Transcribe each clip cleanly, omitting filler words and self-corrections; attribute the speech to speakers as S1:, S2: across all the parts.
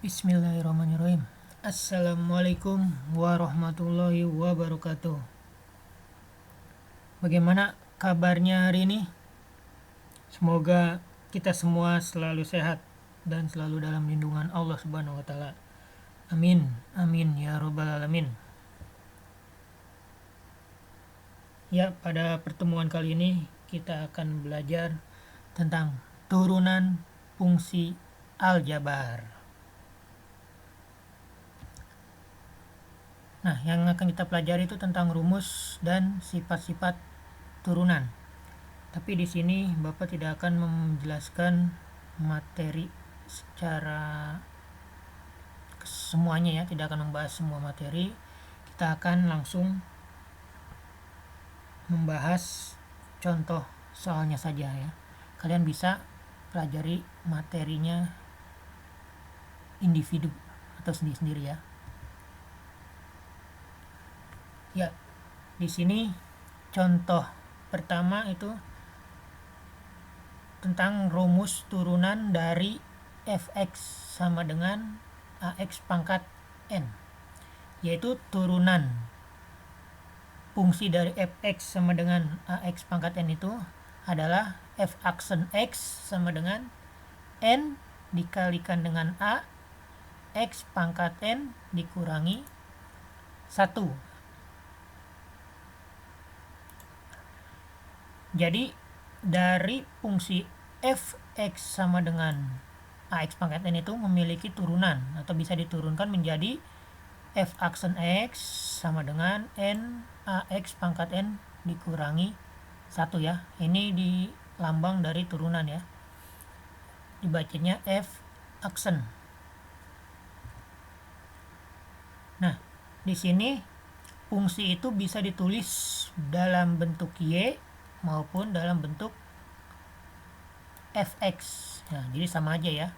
S1: Bismillahirrahmanirrahim. Assalamualaikum warahmatullahi wabarakatuh. Bagaimana kabarnya hari ini? Semoga kita semua selalu sehat dan selalu dalam lindungan Allah Subhanahu wa taala. Amin. Amin ya rabbal alamin. Ya, pada pertemuan kali ini kita akan belajar tentang turunan fungsi aljabar. Nah, yang akan kita pelajari itu tentang rumus dan sifat-sifat turunan. Tapi di sini Bapak tidak akan menjelaskan materi secara semuanya ya, tidak akan membahas semua materi. Kita akan langsung membahas contoh soalnya saja ya. Kalian bisa pelajari materinya individu atau sendiri-sendiri ya. Ya, di sini contoh pertama itu tentang rumus turunan dari fx sama dengan ax pangkat n, yaitu turunan fungsi dari fx sama dengan ax pangkat n itu adalah f aksen x sama dengan n dikalikan dengan a x pangkat n dikurangi 1. Jadi dari fungsi fx sama dengan ax pangkat n itu memiliki turunan atau bisa diturunkan menjadi f aksen x sama dengan n ax pangkat n dikurangi 1 ya. Ini di lambang dari turunan ya. Dibacanya f aksen. Nah, di sini fungsi itu bisa ditulis dalam bentuk y maupun dalam bentuk fx. Nah, jadi sama aja ya.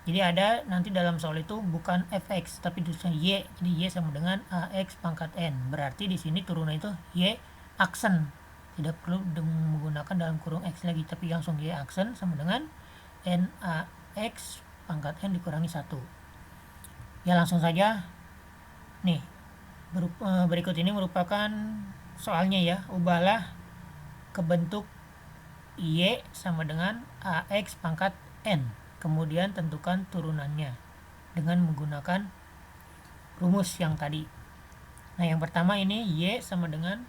S1: Jadi ada nanti dalam soal itu bukan fx tapi tulisannya y. Jadi y sama dengan ax pangkat n. Berarti di sini turunan itu y aksen. Tidak perlu menggunakan dalam kurung x lagi, tapi langsung y aksen sama dengan n ax pangkat n dikurangi 1. Ya, langsung saja. Nih, berikut ini merupakan soalnya ya. Ubahlah ke bentuk y sama dengan ax pangkat n. Kemudian tentukan turunannya dengan menggunakan rumus yang tadi. Nah, yang pertama ini y sama dengan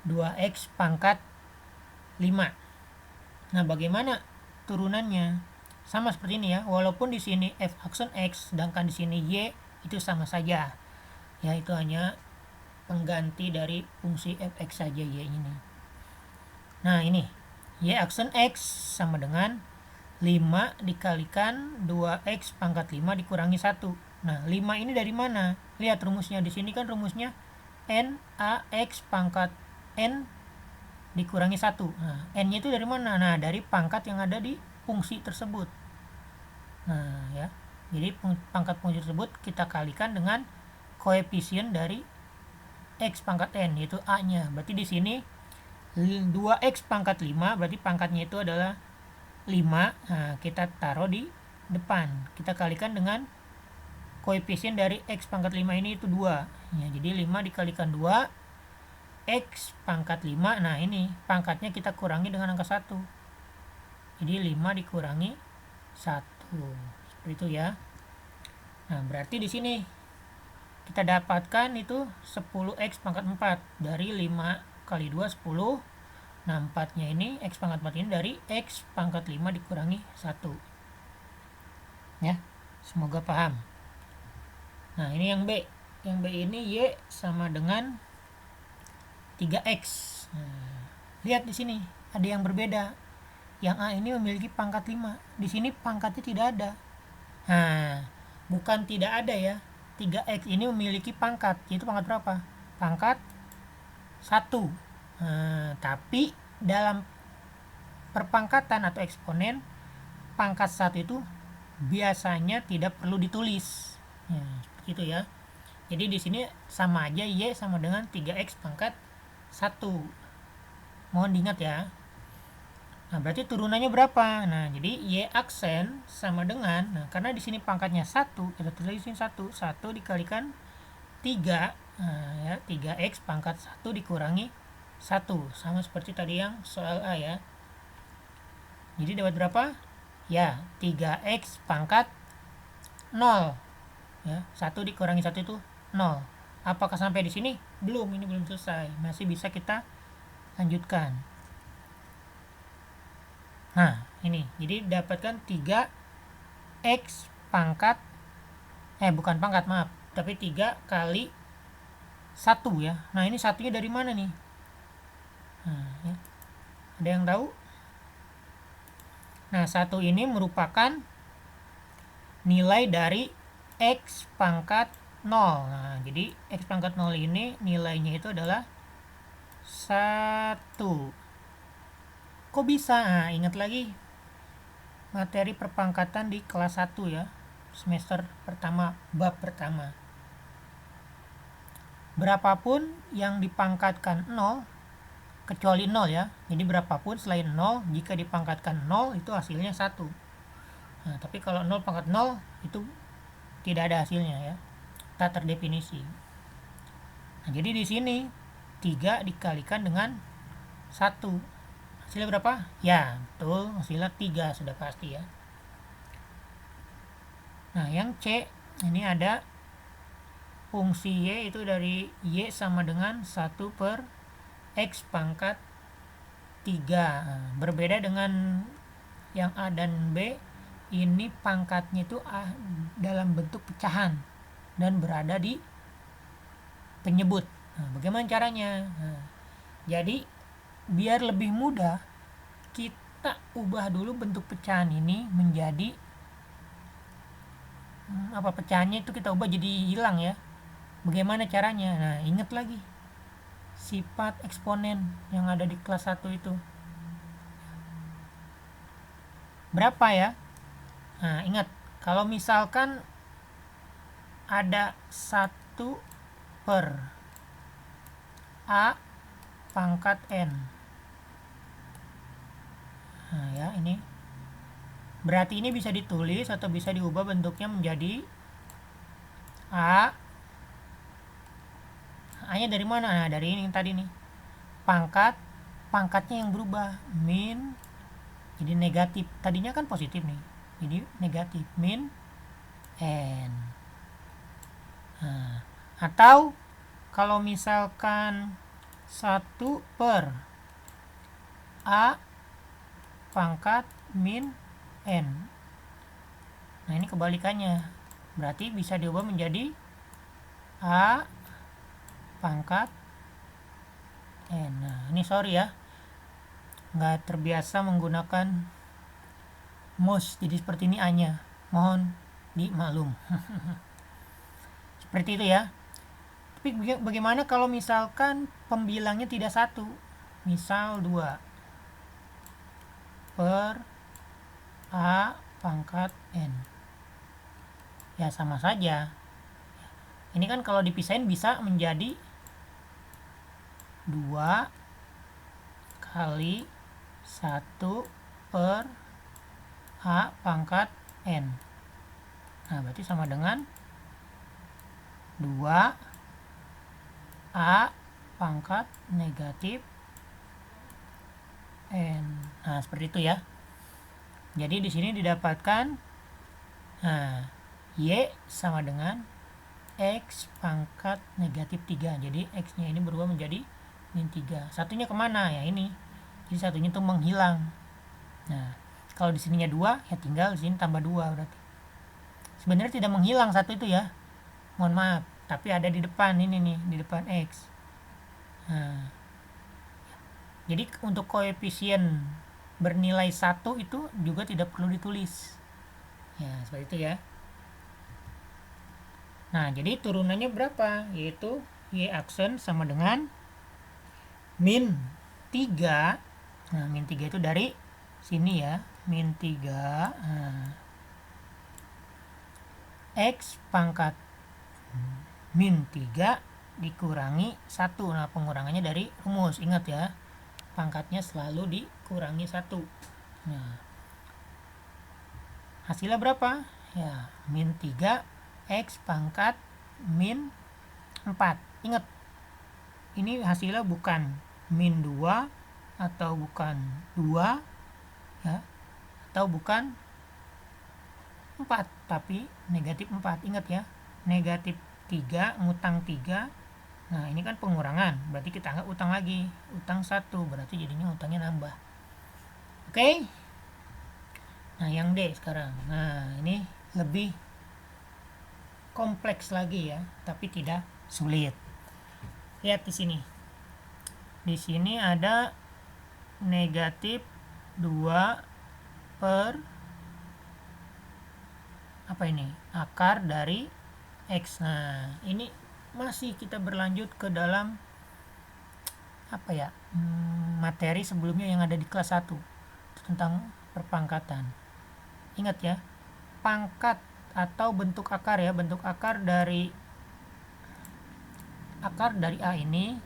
S1: 2x pangkat 5. Nah, bagaimana turunannya? Sama seperti ini ya. Walaupun di sini f aksen x sedangkan di sini y itu sama saja. Ya, itu hanya pengganti dari fungsi fx saja y ini. Nah, ini y aksen x sama dengan 5 dikalikan 2x pangkat 5 dikurangi 1. Nah, 5 ini dari mana? Lihat rumusnya. Di sini kan rumusnya n ax pangkat n dikurangi 1. Nah, n-nya itu dari mana? Nah, dari pangkat yang ada di fungsi tersebut. Nah, ya. Jadi pangkat fungsi tersebut kita kalikan dengan koefisien dari x pangkat n, yaitu a-nya. Berarti di sini 2x pangkat 5 berarti pangkatnya itu adalah 5. Nah, kita taruh di depan. Kita kalikan dengan koefisien dari x pangkat 5 ini itu 2. Ya, jadi 5 dikalikan 2 x pangkat 5. Nah, ini pangkatnya kita kurangi dengan angka 1. Jadi 5 dikurangi 1. Seperti itu ya. Nah, berarti di sini kita dapatkan itu 10x pangkat 4 dari 5 kali 2 10. Nah, 4 nya ini x pangkat 4 ini dari x pangkat 5 dikurangi 1 ya. Semoga paham. Nah, ini yang B. Yang B ini y sama dengan 3x. Nah, lihat di sini ada yang berbeda. Yang A ini memiliki pangkat 5. Di sini pangkatnya tidak ada. Nah, bukan tidak ada ya. 3x ini memiliki pangkat. Itu pangkat berapa? Pangkat 1. Nah, tapi dalam perpangkatan atau eksponen pangkat 1 itu biasanya tidak perlu ditulis. Seperti itu ya. Jadi di sini sama aja y sama dengan 3x pangkat 1. Mohon diingat ya. Nah, berarti turunannya berapa? Nah, jadi Y aksen sama dengan, nah karena di sini pangkatnya 1, kita tulis di sini 1 dikalikan 3, nah, ya, 3x pangkat 1 dikurangi 1, sama seperti tadi yang soal A ya. Jadi dapat berapa? Ya, 3x pangkat 0. Ya, 1 dikurangi 1 itu 0. Apakah sampai di sini? Belum, ini belum selesai. Masih bisa kita lanjutkan. Nah, ini. Jadi dapatkan 3x pangkat bukan pangkat, maaf. Tapi 3 kali 1 ya. Nah, ini satunya dari mana nih? Nah, ya. Ada yang tahu? Nah, 1 ini merupakan nilai dari x pangkat 0. Nah, jadi x pangkat 0 ini nilainya itu adalah 1. Kok bisa? Nah, ingat lagi materi perpangkatan di kelas 1 ya, semester pertama, bab pertama. Berapapun yang dipangkatkan 0, kecuali 0 ya, jadi berapapun selain 0, jika dipangkatkan 0 itu hasilnya 1. Nah, tapi kalau 0 pangkat 0 itu tidak ada hasilnya ya, tak terdefinisi. Nah, jadi di sini 3 dikalikan dengan 1. Hasilnya berapa? Ya, betul, hasilnya 3 sudah pasti ya. Nah, yang C ini ada fungsi Y itu dari Y sama dengan 1 per X pangkat 3. Nah, berbeda dengan yang A dan B, ini pangkatnya itu dalam bentuk pecahan dan berada di penyebut. Nah, bagaimana caranya? Nah, jadi biar lebih mudah, kita ubah dulu bentuk pecahan ini menjadi pecahannya itu kita ubah jadi hilang ya. Bagaimana caranya? Nah, ingat lagi sifat eksponen yang ada di kelas 1 itu. Berapa ya? Nah, ingat, kalau misalkan ada 1 per A pangkat N. Nah, ya, ini. Berarti ini bisa ditulis atau bisa diubah bentuknya menjadi A. A-nya dari mana? Nah, dari ini tadi nih. Pangkatnya yang berubah, min, jadi negatif. Tadinya kan positif nih, jadi negatif, min N. Nah, atau kalau misalkan 1 per A pangkat min N. Nah, ini kebalikannya. Berarti bisa diubah menjadi A pangkat N. Nah, ini sorry ya, nggak terbiasa menggunakan mouse, jadi seperti ini A-nya. Mohon dimaklum. Seperti itu ya. Tapi bagaimana kalau misalkan pembilangnya tidak 1? Misal 2 per A pangkat N. Ya sama saja. Ini kan kalau dipisahin bisa menjadi 2 kali 1 per A pangkat N. Nah, berarti sama dengan 2 A pangkat negatif N. Nah, seperti itu ya. Jadi di sini didapatkan Y sama dengan X pangkat negatif 3. Jadi X-nya ini berubah menjadi min 3. Satunya kemana? Ya ini. Jadi satunya itu menghilang. Nah, kalau di sininya 2, ya tinggal di sini tambah 2 berarti. Sebenarnya tidak menghilang satu itu ya. Mohon maaf, tapi ada di depan ini nih, di depan X. Nah, jadi untuk koefisien bernilai 1 itu juga tidak perlu ditulis. Ya, seperti itu ya. Nah, jadi turunannya berapa? Yaitu Y aksen sama dengan min 3. Nah, min 3 itu dari sini ya. Min 3 X pangkat min 3 dikurangi 1. Nah, pengurangannya dari rumus. Ingat ya, pangkatnya selalu dikurangi 1. Nah, hasilnya berapa? Ya, min 3 X pangkat min 4. Ingat, ini hasilnya bukan min 2 atau bukan 2 ya, atau bukan 4, tapi negatif 4. Ingat ya, negatif 3 ngutang 3. Nah, ini kan pengurangan, berarti kita anggap utang lagi. Utang 1, berarti jadinya utangnya nambah. Oke? Nah, yang D sekarang. Nah, ini lebih kompleks lagi ya, tapi tidak sulit. Lihat di sini. Di sini ada negatif 2 per apa ini? Akar dari X. Nah, ini masih kita berlanjut ke dalam apa ya? Materi sebelumnya yang ada di kelas 1 tentang perpangkatan. Ingat ya, pangkat atau bentuk akar ya, bentuk akar dari A ini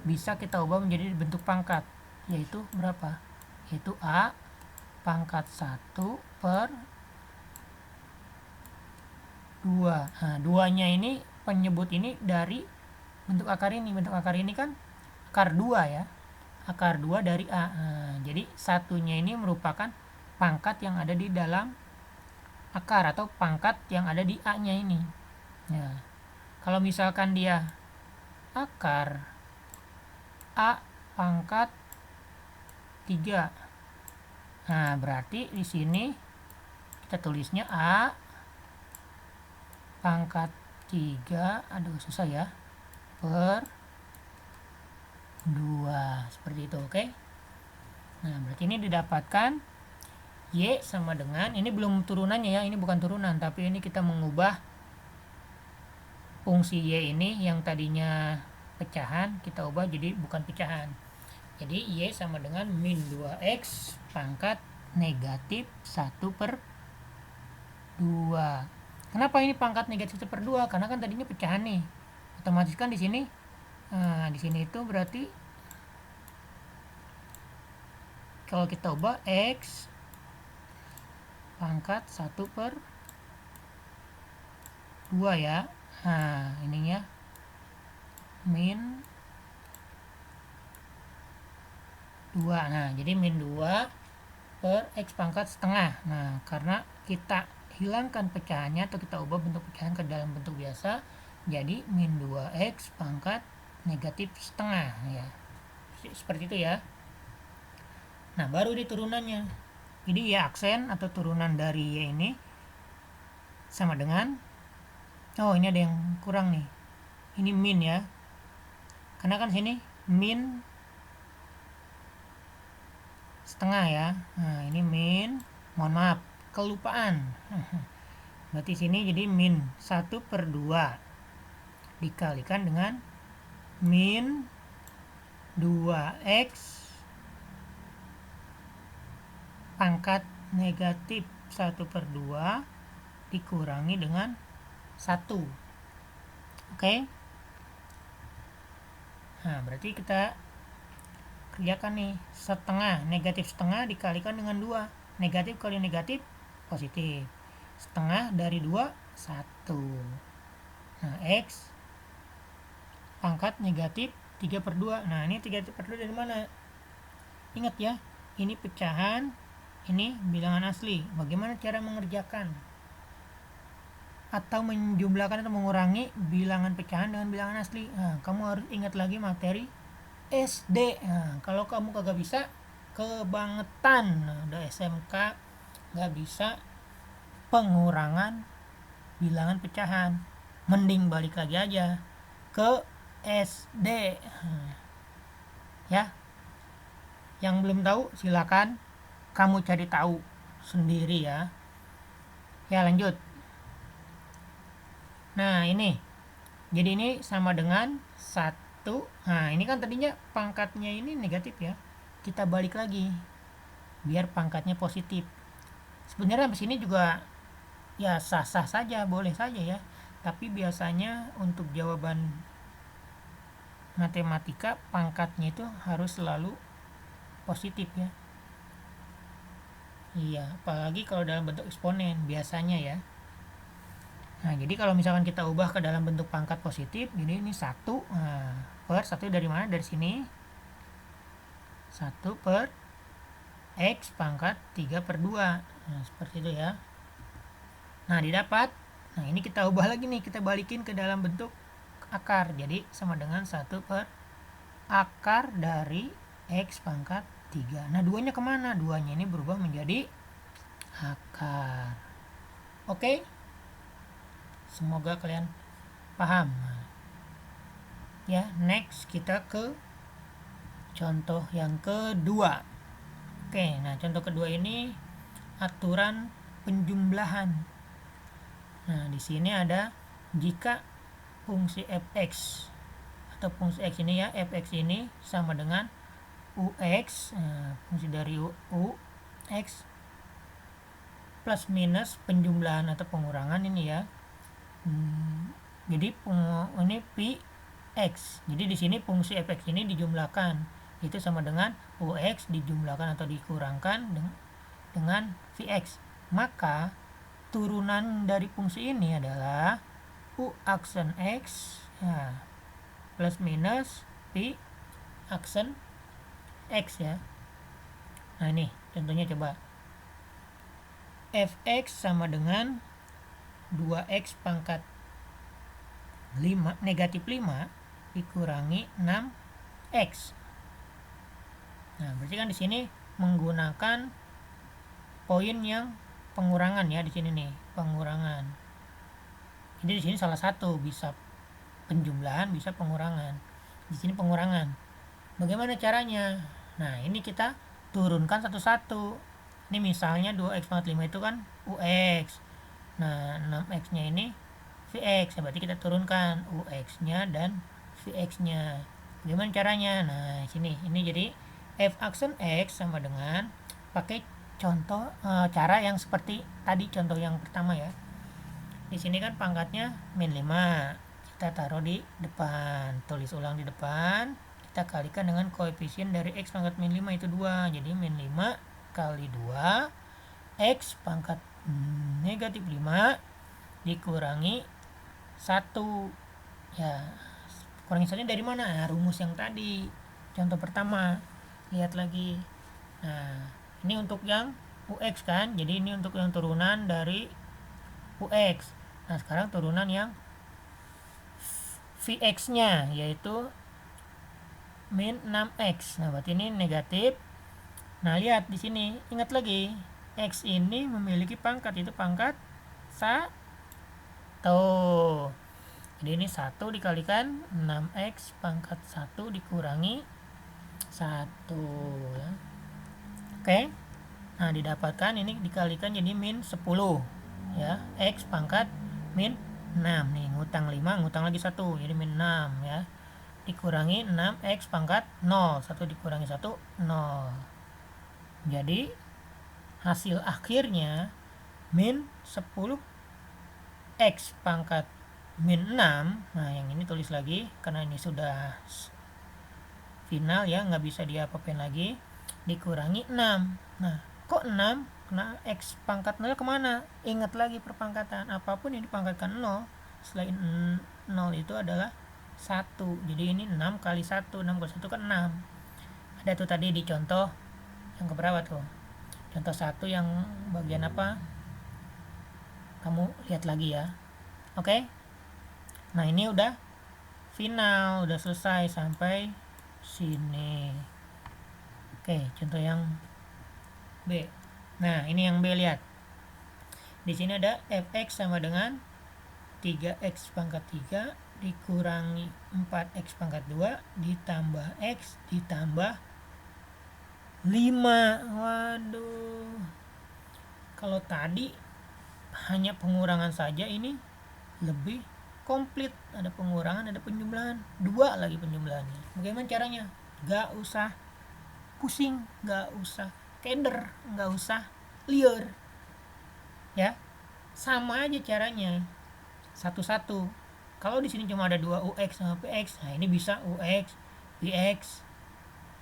S1: bisa kita ubah menjadi bentuk pangkat, yaitu berapa? Yaitu A pangkat 1 per 2. Nah, 2-nya ini penyebut ini dari bentuk akar ini. Bentuk akar ini kan akar 2 ya. Akar 2 dari A. Nah, jadi satunya ini merupakan pangkat yang ada di dalam akar atau pangkat yang ada di A-nya ini. Nah, kalau misalkan dia akar A pangkat 3. Nah, berarti di sini kita tulisnya A pangkat 3, aduh susah ya, per 2. Seperti itu, oke? Nah, berarti ini didapatkan Y sama dengan, ini belum turunannya ya, ini bukan turunan, tapi ini kita mengubah fungsi Y ini yang tadinya pecahan, kita ubah jadi bukan pecahan. Jadi Y sama dengan min 2X pangkat negatif 1 per 2. Kenapa ini pangkat negatif 1 per 2? Karena kan tadinya pecahan nih. Otomatis kan di sini, nah, di sini itu berarti kalau kita ubah X pangkat 1 per 2 ya. Nah, ininya min 2. Nah, jadi min 2 per X pangkat setengah. Nah, karena kita hilangkan pecahannya atau kita ubah bentuk pecahan ke dalam bentuk biasa, jadi min 2X pangkat negatif setengah ya. Seperti itu ya. Nah, baru di turunannya. Jadi ya aksen atau turunan dari Y ini sama dengan, oh ini ada yang kurang nih. Ini min ya. Karena kan sini min setengah ya. Nah, ini min, mohon maaf, kelupaan. Berarti sini jadi min 1 per 2 dikalikan dengan min 2X pangkat negatif 1 per 2 dikurangi dengan 1. Oke? Nah, berarti kita kerjakan nih, setengah, negatif setengah dikalikan dengan 2. Negatif kali negatif positif. Setengah dari 2, 1. Nah, X pangkat negatif 3 per 2. Nah, ini 3 per 2 dari mana? Ingat ya, ini pecahan, ini bilangan asli. Bagaimana cara mengerjakan atau menjumlahkan atau mengurangi bilangan pecahan dengan bilangan asli? Nah, kamu harus ingat lagi materi SD. Nah, kalau kamu kagak bisa, kebangetan. Nah, udah SMK nggak bisa pengurangan bilangan pecahan, mending balik lagi aja ke SD. Ya, yang belum tahu silakan kamu cari tahu sendiri ya. Ya, lanjut. Nah, ini jadi ini sama dengan 1. Nah, ini kan tadinya pangkatnya ini negatif ya, kita balik lagi biar pangkatnya positif. Sebenarnya di sini juga ya sah-sah saja, boleh saja ya, tapi biasanya untuk jawaban matematika pangkatnya itu harus selalu positif ya. Iya, apalagi kalau dalam bentuk eksponen biasanya ya. Nah, jadi kalau misalkan kita ubah ke dalam bentuk pangkat positif, jadi ini 1, per 1 dari mana? Dari sini. 1 per X pangkat 3 per 2. Nah, seperti itu ya. Nah, didapat. Nah, ini kita ubah lagi nih, kita balikin ke dalam bentuk akar. Jadi, sama dengan 1 per akar dari X pangkat 3. Nah, 2-nya kemana? 2-nya ini berubah menjadi akar. Oke? Semoga kalian paham. Ya, next kita ke contoh yang kedua. Oke, nah contoh kedua ini aturan penjumlahan. Nah, di sini ada jika fungsi fx atau fungsi x ini ya, fx ini sama dengan ux, fungsi dari u x plus minus penjumlahan atau pengurangan ini ya. Jadi ini pi x. Jadi di sini fungsi fx ini dijumlahkan, itu sama dengan ux dijumlahkan atau dikurangkan dengan vx. Maka turunan dari fungsi ini adalah u aksen x plus minus pi aksen x ya. Nah, ini contohnya coba. Fx sama dengan 2x pangkat 5 negatif 5 dikurangi 6x. Nah, berarti kan di sini menggunakan poin yang pengurangan ya, di sini nih, pengurangan. Jadi di sini salah satu, bisa penjumlahan, bisa pengurangan. Di sini pengurangan. Bagaimana caranya? Nah, ini kita turunkan satu-satu. Ini misalnya 2x pangkat 5 itu kan ux. Nah, 6x-nya ini vx. Berarti kita turunkan ux-nya dan vx-nya. Bagaimana caranya? Nah, sini ini jadi f aksen x sama dengan pakai contoh cara yang seperti tadi contoh yang pertama ya. Di sini kan pangkatnya min 5. Kita taruh di depan, tulis ulang di depan. Kita kalikan dengan koefisien dari x pangkat min 5 itu 2. Jadi min 5 kali 2 x pangkat negatif 5 dikurangi 1 ya. Kurangi 1 dari mana? Nah, rumus yang tadi contoh pertama, lihat lagi. Nah, ini untuk yang ux kan, jadi ini untuk yang turunan dari ux. Nah, sekarang turunan yang vx nya yaitu min 6x. Nah, berarti ini negatif. Nah, lihat di sini, ingat lagi, x ini memiliki pangkat, itu pangkat 1. Jadi ini 1 dikalikan 6x pangkat 1 dikurangi 1 ya. Oke. Nah, didapatkan ini dikalikan jadi min 10 ya, x pangkat min 6. Nih, ngutang 5, ngutang lagi 1, jadi min 6 ya. Dikurangi 6x pangkat 0. 1 dikurangi 1, 0. Jadi hasil akhirnya min 10 x pangkat min 6. Nah, yang ini tulis lagi karena ini sudah final ya, nggak bisa diapa-apain lagi, dikurangi 6. Nah, kok 6? Karena x pangkat 0 kemana? Ingat lagi perpangkatan, apapun yang dipangkatkan 0 selain 0 itu adalah 1. Jadi ini 6 kali 1, 6 kali 1 kan 6. Ada tuh tadi di contoh yang keberapa tuh? Contoh 1 yang bagian apa? Kamu lihat lagi ya. Oke? Nah, ini udah final, udah selesai sampai sini. Oke, contoh yang B. Nah, ini yang B, lihat. Di sini ada fx sama dengan 3x pangkat 3 dikurangi 4x pangkat 2 ditambah x ditambah 5. Waduh. Kalau tadi hanya pengurangan saja, ini lebih komplit. Ada pengurangan, ada penjumlahan. 2 lagi penjumlahannya. Bagaimana caranya? Gak usah pusing, gak usah keder, gak usah liar. Ya. Sama aja caranya. Satu-satu. Kalau di sini cuma ada 2 ux sama px, nah ini bisa ux, px,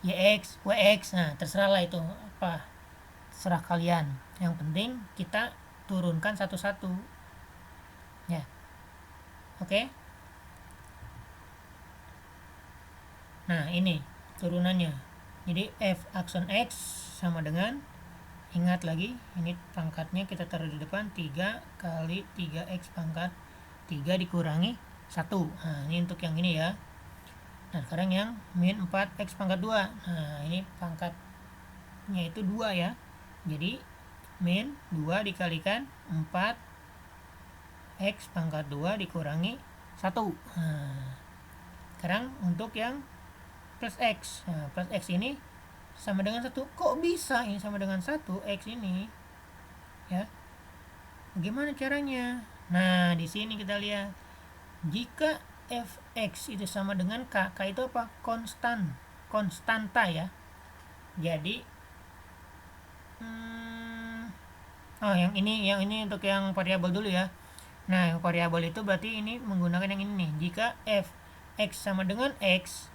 S1: yx, wx. Nah, terserah lah itu apa. serah kalian, yang penting kita turunkan satu-satu ya. Oke. Nah ini turunannya, jadi f aksen x sama dengan, ingat lagi ini pangkatnya kita taruh di depan, 3 kali 3x pangkat 3 dikurangi 1. Nah ini untuk yang ini ya. Nah sekarang yang min 4x pangkat 2, nah ini pangkatnya itu 2 ya, jadi min 2 dikalikan 4x pangkat 2 dikurangi 1. Nah sekarang untuk yang plus x, nah plus x ini sama dengan 1. Kok bisa ini sama dengan 1 x ini ya? Bagaimana caranya? Nah di sini kita lihat, jika fx itu sama dengan k itu apa? Konstanta ya. Jadi yang ini untuk yang variabel dulu ya. Nah yang variabel itu berarti ini menggunakan yang ini nih. Jika fx sama dengan x,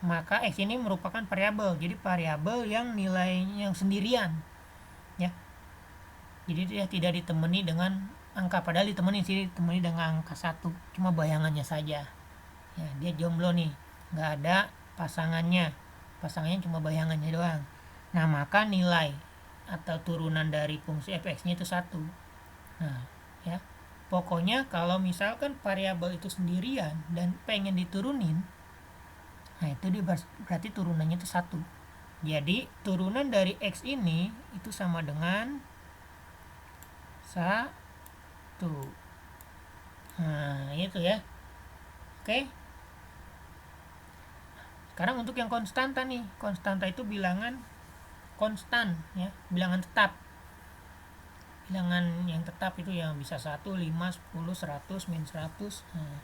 S1: maka x ini merupakan variabel. Jadi variabel yang nilainya yang sendirian ya. Jadi dia tidak ditemani dengan angka, padahal ditemani dengan angka 1, cuma bayangannya saja ya. Dia jomblo nih, nggak ada pasangannya cuma bayangannya doang. Nah maka nilai atau turunan dari fungsi fx nya itu 1. Nah ya, pokoknya kalau misalkan variabel itu sendirian dan pengen diturunin, nah itu dia berarti turunannya itu 1. Jadi turunan dari x ini itu sama dengan 1. Nah itu ya. Oke. Sekarang untuk yang konstanta nih, konstanta itu bilangan konstan ya, bilangan tetap. Bilangan yang tetap itu yang bisa 1, 5, 10, 100, min 100. Nah,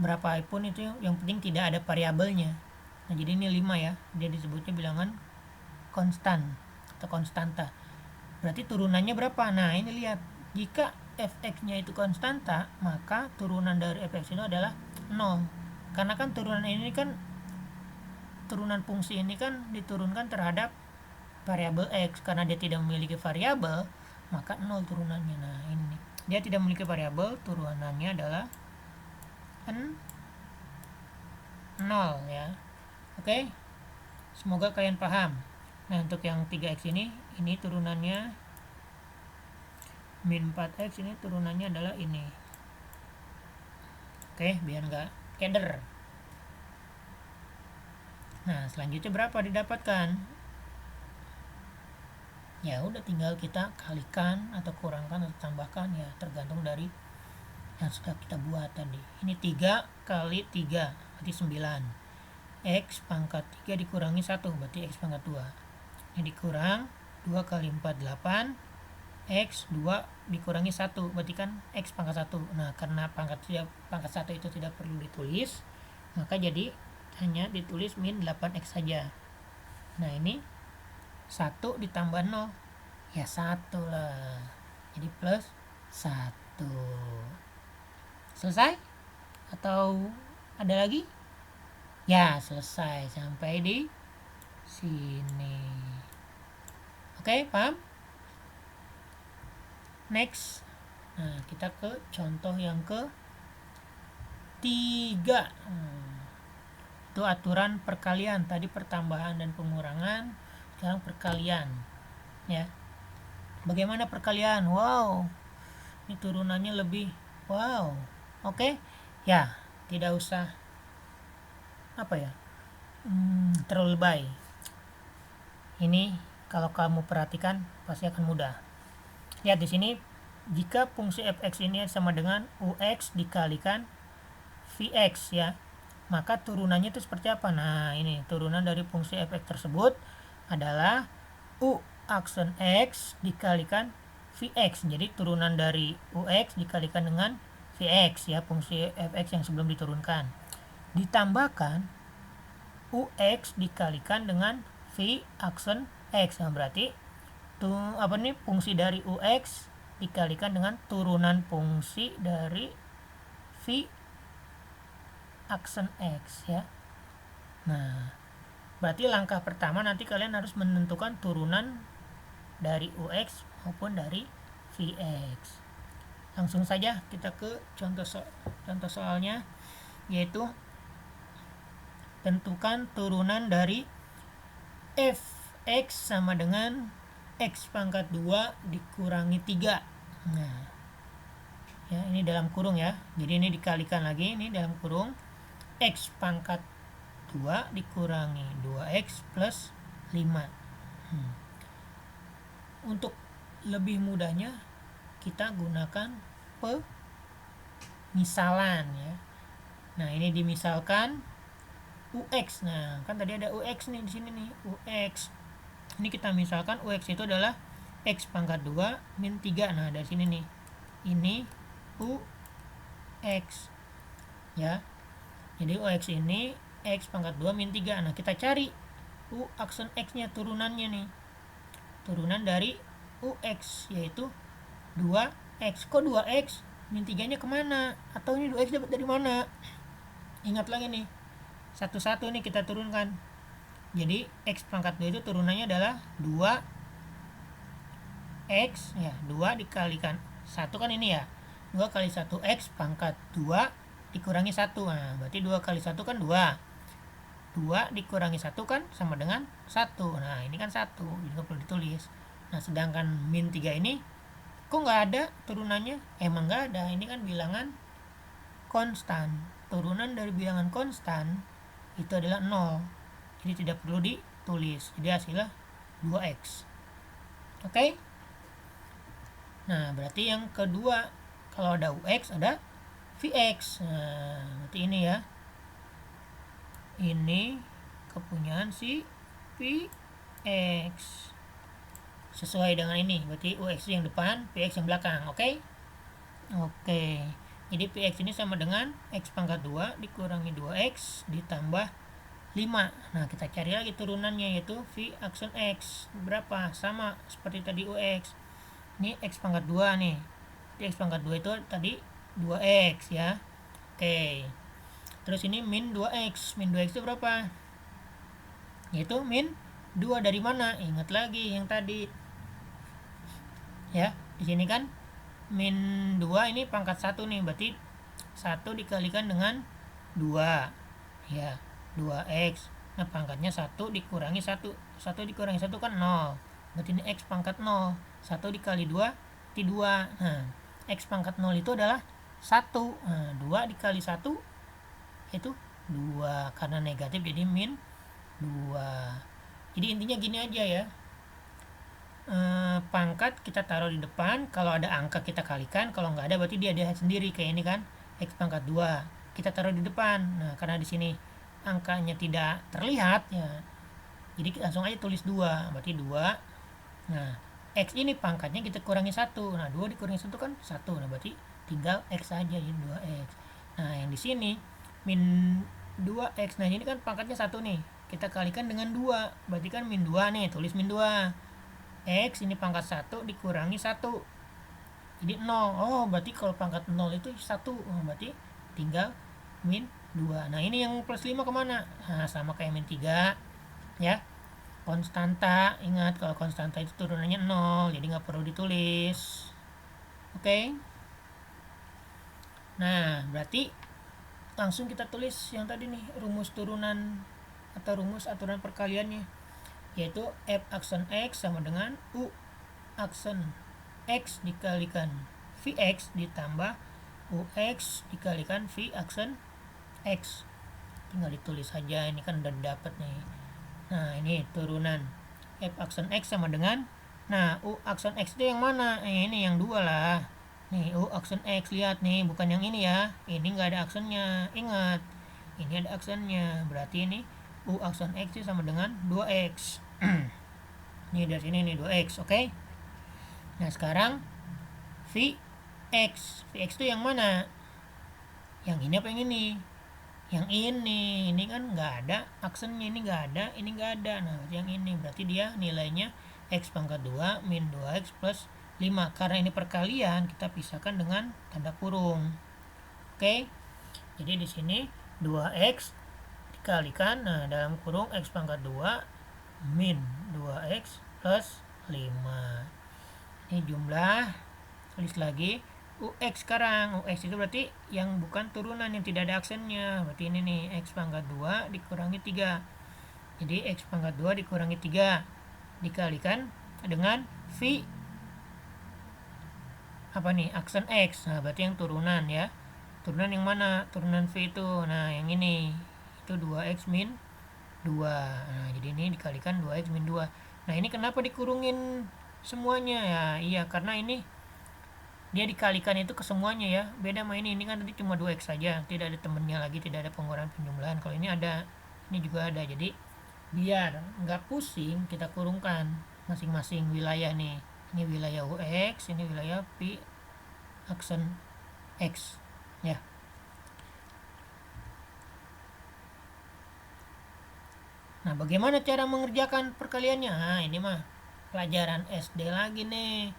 S1: berapa pun itu yang penting tidak ada variabelnya. Nah jadi ini 5 ya, dia disebutnya bilangan konstan atau konstanta. Berarti turunannya berapa? Nah ini lihat, jika fx nya itu konstanta, maka turunan dari fx itu adalah 0. Karena kan turunan fungsi ini kan diturunkan terhadap variabel x. Karena dia tidak memiliki variabel, maka 0 turunannya. Nah ini dia tidak memiliki variabel, turunannya adalah 0 ya. Oke, semoga kalian paham. Nah untuk yang 3x ini turunannya min 4x, ini turunannya adalah ini. Oke, biar nggak keder. Nah selanjutnya berapa didapatkan? Ya udah tinggal kita kalikan atau kurangkan atau tambahkan ya, tergantung dari yang sudah kita buat tadi. Ini 3 kali 3 berarti 9. X pangkat 3 dikurangi 1 berarti x pangkat 2. Ini dikurang 2 kali 4 8. X 2 dikurangi 1 berarti kan x pangkat 1. Nah karena pangkat 1 itu tidak perlu ditulis, maka jadi hanya ditulis min 8x saja. Nah ini 1 ditambah 0 ya 1 lah, jadi plus 1. Selesai? Atau ada lagi? Ya selesai sampai di sini. Oke, paham? Next. Nah kita ke contoh yang ke 3. Itu aturan perkalian. Tadi pertambahan dan pengurangan, sekarang perkalian ya. Bagaimana perkalian? Wow, ini turunannya lebih wow. Oke ya, tidak usah terlalu lebay. Ini kalau kamu perhatikan pasti akan mudah. Lihat di sini, jika fungsi fx ini sama dengan ux dikalikan vx ya, maka turunannya itu seperti apa? Nah ini turunan dari fungsi fx tersebut adalah u aksen x dikalikan vx. Jadi turunan dari ux dikalikan dengan vx ya, fungsi fx yang sebelum diturunkan, ditambahkan ux dikalikan dengan v aksen x. Nah berarti fungsi dari ux dikalikan dengan turunan fungsi dari v aksen x ya. Nah berarti langkah pertama nanti kalian harus menentukan turunan dari UX maupun dari VX. Langsung saja kita ke contoh soalnya, yaitu tentukan turunan dari fx sama dengan x pangkat 2 dikurangi 3. Nah, ya ini dalam kurung ya. Jadi ini dikalikan lagi, ini dalam kurung x pangkat 2 dikurangi 2x plus 5. Untuk lebih mudahnya kita gunakan pemisalan ya. Nah, ini dimisalkan UX. Nah, kan tadi ada UX nih di sini nih, UX. Ini kita misalkan UX itu adalah X pangkat 2 min 3. Nah, dari sini nih. Ini UX. Ya. Jadi UX ini X pangkat 2 min 3. Nah, kita cari U aksen X-nya, turunannya nih. Turunan dari UX yaitu 2X. Kok 2X? Min 3-nya kemana? Atau ini 2X dapat dari mana? Ingat lagi nih. Satu-satu nih kita turunkan. Jadi X pangkat 2 itu turunannya adalah 2X ya, 2 dikalikan 1 kan ini ya. 2 kali 1X pangkat 2 dikurangi 1. Nah, berarti 2 kali 1 kan 2. 2 dikurangi 1 kan sama dengan 1. Nah, ini kan 1, jadi nggak perlu ditulis. Nah, sedangkan min 3 ini kok nggak ada turunannya? Emang nggak ada, ini kan bilangan konstan. Turunan dari bilangan konstan itu adalah 0. Jadi tidak perlu ditulis. Jadi hasilnya 2x. Oke? Nah, berarti yang kedua, kalau ada ux ada vx. Nah, berarti ini ya. Ini kepunyaan si Vx. Sesuai dengan ini, berarti Ux yang depan, Vx yang belakang, oke? Oke. Jadi Vx ini sama dengan X pangkat 2 dikurangi 2X ditambah 5. Nah, kita cari lagi turunannya, yaitu V aksen X. Berapa? Sama seperti tadi Ux. Ini X pangkat 2 nih. Jadi X pangkat 2 itu tadi 2X ya. Oke. Terus ini min 2x. Min 2x itu berapa? Yaitu min 2 dari mana? Ingat lagi yang tadi. Ya, di sini kan min 2 ini pangkat 1 nih. Berarti 1 dikalikan dengan 2. Ya, 2x. Nah, pangkatnya 1 dikurangi 1. 1 dikurangi 1 kan 0. Berarti ini x pangkat 0. 1 dikali 2 berarti 2. Nah, x pangkat 0 itu adalah 1. Nah, 2 dikali 1 itu 2, karena negatif jadi min 2. Jadi intinya gini aja ya, pangkat kita taruh di depan, kalau ada angka kita kalikan, kalau nggak ada berarti dia ada sendiri, kayak ini kan X pangkat 2 kita taruh di depan. Nah, karena di sini angkanya tidak terlihat ya, jadi langsung aja tulis 2, berarti 2. Nah, X ini pangkatnya kita kurangi 1. Nah, 2 dikurangi 1 kan 1. Nah, berarti tinggal X aja, jadi 2X. Nah, yang di sini min 2x. Nah, ini kan pangkatnya 1 nih, kita kalikan dengan 2, berarti kan min 2 nih, tulis min 2. X ini pangkat 1 dikurangi 1 jadi 0. Oh, berarti kalau pangkat 0 itu 1. Oh, berarti tinggal min 2. Nah, ini yang plus 5 kemana? Nah, sama kayak min 3 ya, konstanta. Ingat, kalau konstanta itu turunannya 0, jadi nggak perlu ditulis. Oke? Nah, berarti langsung kita tulis yang tadi nih, rumus turunan atau rumus aturan perkaliannya, yaitu f aksen x sama dengan u aksen x dikalikan vx ditambah ux dikalikan v aksen x. Tinggal ditulis saja, ini kan udah dapat nih. Nah, ini turunan f aksen x sama dengan, nah u aksen x itu yang mana? Ini yang 2 lah. Nih, U aksen X, lihat nih, bukan yang ini ya. Ini nggak ada aksennya. Ingat, ini ada aksennya. Berarti ini U aksen X itu sama dengan 2X. Ini dari sini nih 2X, oke? Nah, sekarang Vx. Vx itu yang mana? Yang ini apa yang ini? Yang ini. Ini kan nggak ada aksennya, ini nggak ada, ini nggak ada. Nah, yang ini berarti dia nilainya X pangkat 2 min 2X plus 5. Karena ini perkalian, kita pisahkan dengan tanda kurung. Oke. Jadi di sini 2x dikalikan, nah dalam kurung x pangkat 2 min 2x plus 5. Ini jumlah, tulis lagi UX sekarang. UX itu berarti yang bukan turunan, yang tidak ada aksennya. Berarti ini nih, X pangkat 2 dikurangi 3. Jadi X pangkat 2 dikurangi 3 dikalikan dengan V apa nih, aksen X. Nah berarti yang turunan ya. Turunan yang mana? Turunan V itu. Nah yang ini, itu 2X min 2. Nah jadi ini dikalikan 2X min 2. Nah ini kenapa dikurungin semuanya ya? Iya, karena ini dia dikalikan itu ke semuanya ya. Beda sama ini kan tadi cuma 2X saja, tidak ada temennya lagi, tidak ada pengurangan penjumlahan. Kalau ini ada, ini juga ada. Jadi biar nggak pusing, kita kurungkan masing-masing wilayah nih. Ini wilayah UX, ini wilayah P aksen X ya. Nah, bagaimana cara mengerjakan perkaliannya? Nah, ini mah pelajaran SD lagi nih.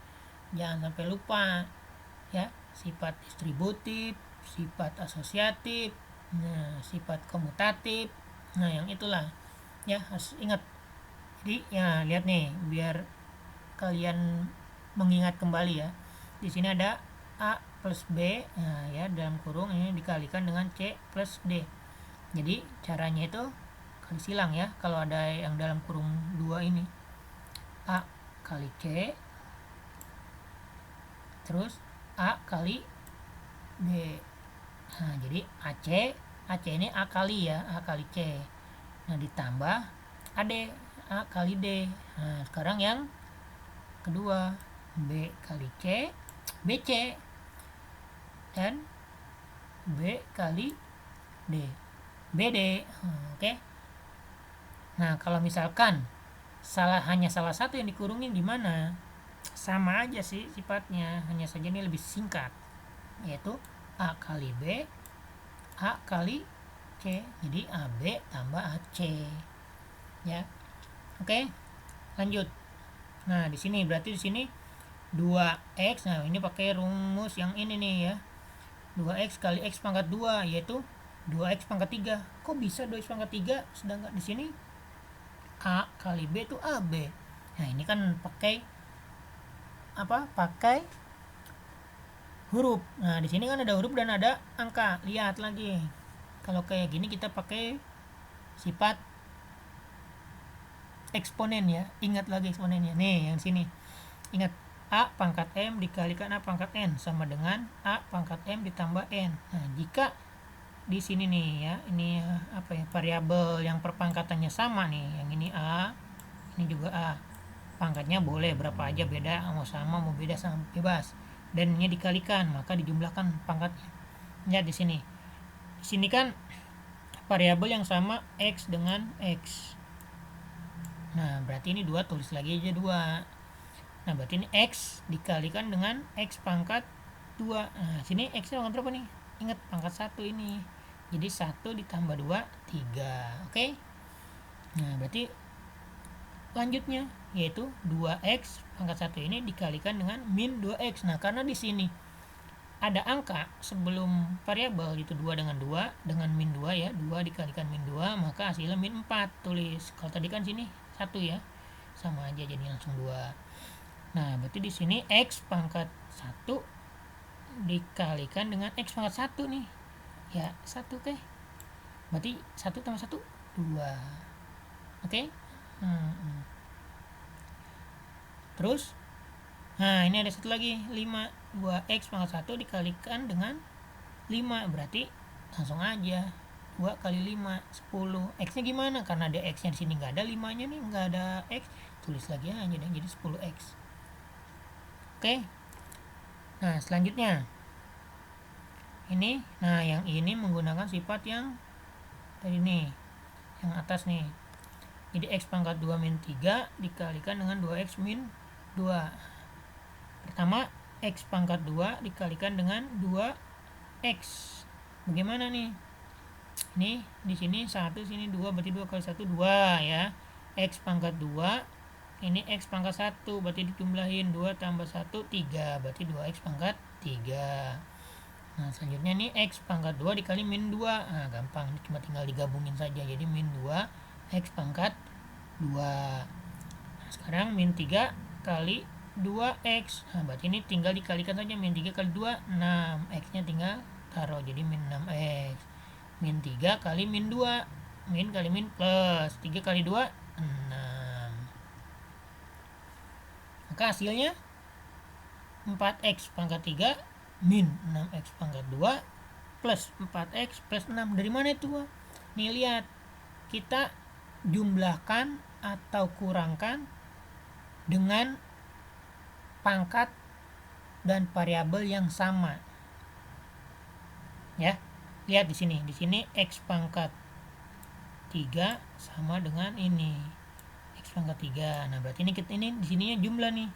S1: Jangan sampai lupa ya, sifat distributif, sifat asosiatif, nah, sifat komutatif. Nah, yang itulah ya, harus ingat. Jadi ya lihat nih, biar kalian mengingat kembali ya. Di sini ada A plus B, nah ya, dalam kurung ini dikalikan dengan C plus D. Jadi caranya itu kali silang ya, kalau ada yang dalam kurung 2 ini. A kali C terus A kali B. Nah jadi AC ini A kali ya, A kali C. Nah ditambah AD, A kali D. Nah sekarang yang kedua, B kali C, BC, dan B kali D, BD. Oke. Nah kalau misalkan hanya salah satu yang dikurungin, gimana? Sama aja sih sifatnya, hanya saja ini lebih singkat, yaitu A kali B, A kali C. Jadi AB tambah AC ya. Oke, lanjut. Nah di sini berarti di sini 2X. Nah ini pakai rumus yang ini nih ya, 2X kali X pangkat 2, yaitu 2X pangkat 3. Kok bisa 2X pangkat 3 sedangkan di sini A kali B itu AB. Nah ini kan pakai apa? Pakai huruf. Nah di sini kan ada huruf dan ada angka. Lihat lagi. Kalau kayak gini kita pakai sifat eksponen ya. Ingat lagi eksponennya. Nih yang sini. Ingat, A pangkat M dikalikan A pangkat N sama dengan A pangkat M ditambah N. Nah jika di sini nih ya, ini apa ya, variabel yang perpangkatannya sama nih, yang ini A, ini juga A, pangkatnya boleh berapa aja, beda mau sama mau beda sama bebas, dan ini dikalikan maka dijumlahkan pangkatnya. Ya di sini kan variabel yang sama X dengan X. Nah berarti ini 2, tulis lagi aja 2. Nah berarti ini X dikalikan dengan X pangkat 2. Nah sini X nya pangkat berapa nih? Ingat pangkat 1 ini. Jadi 1 ditambah 2, 3. Oke. Nah berarti lanjutnya yaitu 2X pangkat 1 ini dikalikan dengan min 2X. Nah karena di sini ada angka sebelum variabel, itu 2 dengan 2 dengan min 2 ya, 2 dikalikan min 2 maka hasilnya min 4. Tulis. Kalau tadi kan sini 1 ya, sama aja jadi langsung 2. Nah berarti di sini X pangkat 1 dikalikan dengan X pangkat 1 nih ya, 1. Oke. Berarti 1 tambah 1 2. Oke. Terus nah ini ada satu lagi, 5. 2X pangkat 1 dikalikan dengan 5, berarti langsung aja 2 kali 5 10. X nya gimana? Karena ada X nya di sini nggak ada 5 nya nih, nggak ada X, tulis lagi aja deh, jadi 10X. Oke. Nah selanjutnya ini, nah yang ini menggunakan sifat yang tadi nih, yang atas nih. Jadi X pangkat 2 min 3 dikalikan dengan 2X min 2. Pertama X pangkat 2 dikalikan dengan 2X. Bagaimana nih? Ini di sini 1, sini 2, berarti 2 kali 1 2 ya. X pangkat 2, ini X pangkat 1, berarti dijumlahin 2 tambah 1 3, berarti 2X pangkat 3. Nah selanjutnya nih X pangkat 2 dikali min 2. Nah gampang, ini cuma tinggal digabungin saja, jadi min 2 X pangkat 2. Nah, sekarang min 3 kali 2x. Nah, berarti ini tinggal dikalikan saja, min 3 kali 2, 6. X-nya tinggal taruh, jadi min 6x. Min 3 kali min 2. Min kali min plus. 3 kali 2, 6. Maka hasilnya 4x pangkat 3 min 6x pangkat 2 plus 4x plus 6. Dari mana itu? Nih lihat, kita jumlahkan atau kurangkan dengan pangkat dan variabel yang sama. Ya. Lihat di sini. Di sini x pangkat 3 sama dengan ini. X pangkat 3. Nah, berarti ini di sininya jumlah nih.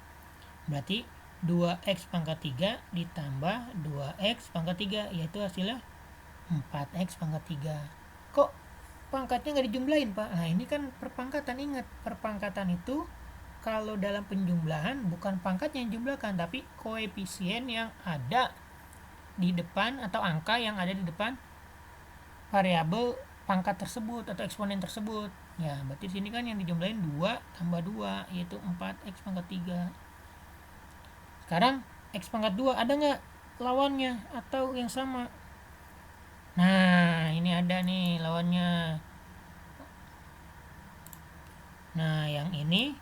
S1: Berarti 2x pangkat 3 ditambah 2x pangkat 3, yaitu hasilnya 4x pangkat 3. Kok pangkatnya nggak dijumlahin, Pak? Nah, ini kan perpangkatan. Ingat, perpangkatan itu kalau dalam penjumlahan bukan pangkatnya yang jumlahkan, tapi koefisien yang ada di depan atau angka yang ada di depan variabel pangkat tersebut atau eksponen tersebut. Ya, berarti di sini kan yang dijumlahin 2 tambah 2, yaitu 4x pangkat 3. Sekarang x pangkat 2 ada nggak lawannya atau yang sama? Nah, ini ada nih lawannya. Nah, yang ini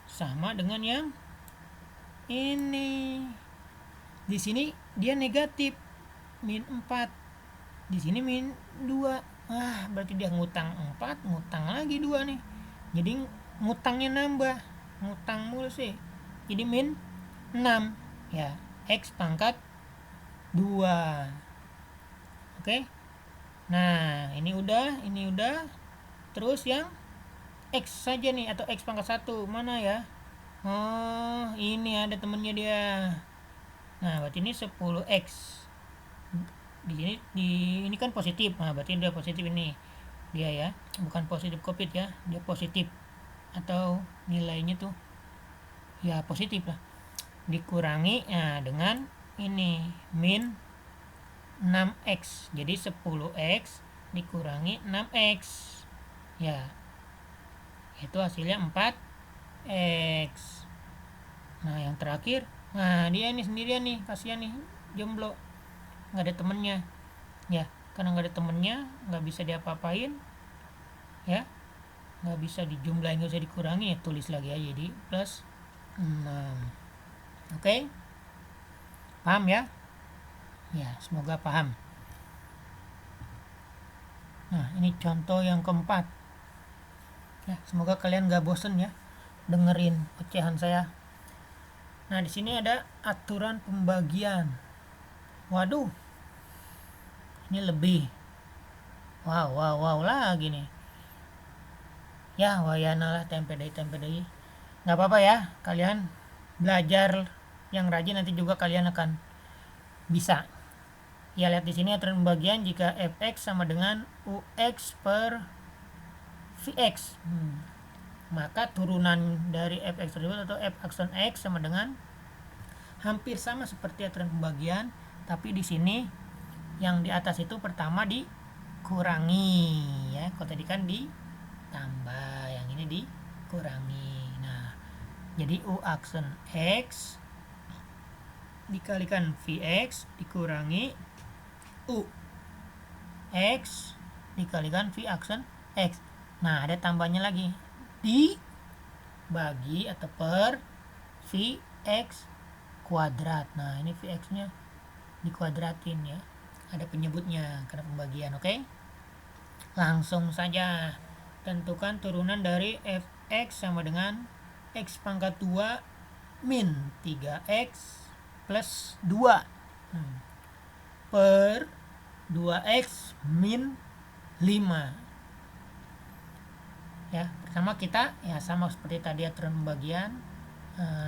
S1: sama dengan yang ini. Di sini dia negatif, min 4. Di sini min 2. Berarti dia ngutang 4, ngutang lagi 2 nih. Jadi ngutangnya nambah, ngutang mulu sih. Jadi min 6. Ya, x pangkat 2. Oke. Nah, ini udah. Terus yang x saja nih, atau x pangkat 1. Mana ya? Oh, ini ada temennya dia. Nah, berarti ini 10x. Di sini ini kan positif. Nah, berarti dia positif ini. Dia ya, bukan positif COVID ya. Dia positif atau nilainya tuh ya positif lah. Dikurangi dengan ini min 6x. Jadi 10x dikurangi 6x. Ya. Itu hasilnya 4x. Nah, yang terakhir, dia ini sendirian nih, kasihan nih, jomblo, nggak ada temennya. Ya, karena nggak ada temennya, nggak bisa diapa-apain, ya, nggak bisa dijumlahin, nggak bisa dikurangi, ya tulis lagi aja, jadi plus 6. Oke, paham ya? Ya, semoga paham. Nah, ini contoh yang keempat. Ya, semoga kalian nggak bosen ya dengerin ocehan saya. Nah, di sini ada aturan pembagian. Waduh, ini lebih. Wow lagi nih. Ya, wayana lah, tempe deh. Nggak apa-apa ya, kalian belajar yang rajin, nanti juga kalian akan bisa. Ya, lihat di sini aturan pembagian jika fx sama dengan ux per vx. Maka turunan dari fx tersebut atau f akson x sama dengan hampir sama seperti aturan pembagian, tapi di sini yang di atas itu pertama dikurangi ya. Kalau tadi kan ditambah, yang ini dikurangi. Nah, jadi u akson x dikalikan vx dikurangi u x dikalikan v akson x. Nah, ada tambahnya lagi, dibagi atau per vx kuadrat. Nah, ini vx nya dikuadratin ya, ada penyebutnya karena pembagian. Oke, langsung saja tentukan turunan dari fx sama dengan x pangkat 2 min 3x plus 2 per 2x min 5. Ya, pertama kita ya sama seperti tadi aturan pembagian,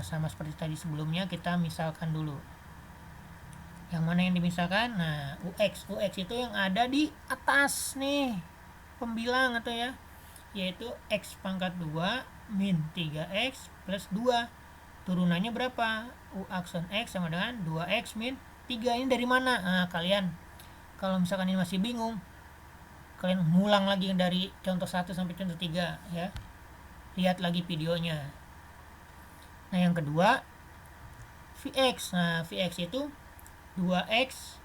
S1: sama seperti tadi sebelumnya, kita misalkan dulu. Yang mana yang dimisalkan? Nah, ux itu yang ada di atas nih, pembilang atau ya, yaitu x pangkat 2 min 3x plus 2. Turunannya berapa? U akson x sama dengan 2x min 3. Ini dari mana? Nah, kalian kalau misalkan ini masih bingung, kalian ngulang lagi dari contoh 1 sampai contoh 3 ya. Lihat lagi videonya. Nah yang kedua Vx. Nah Vx itu 2x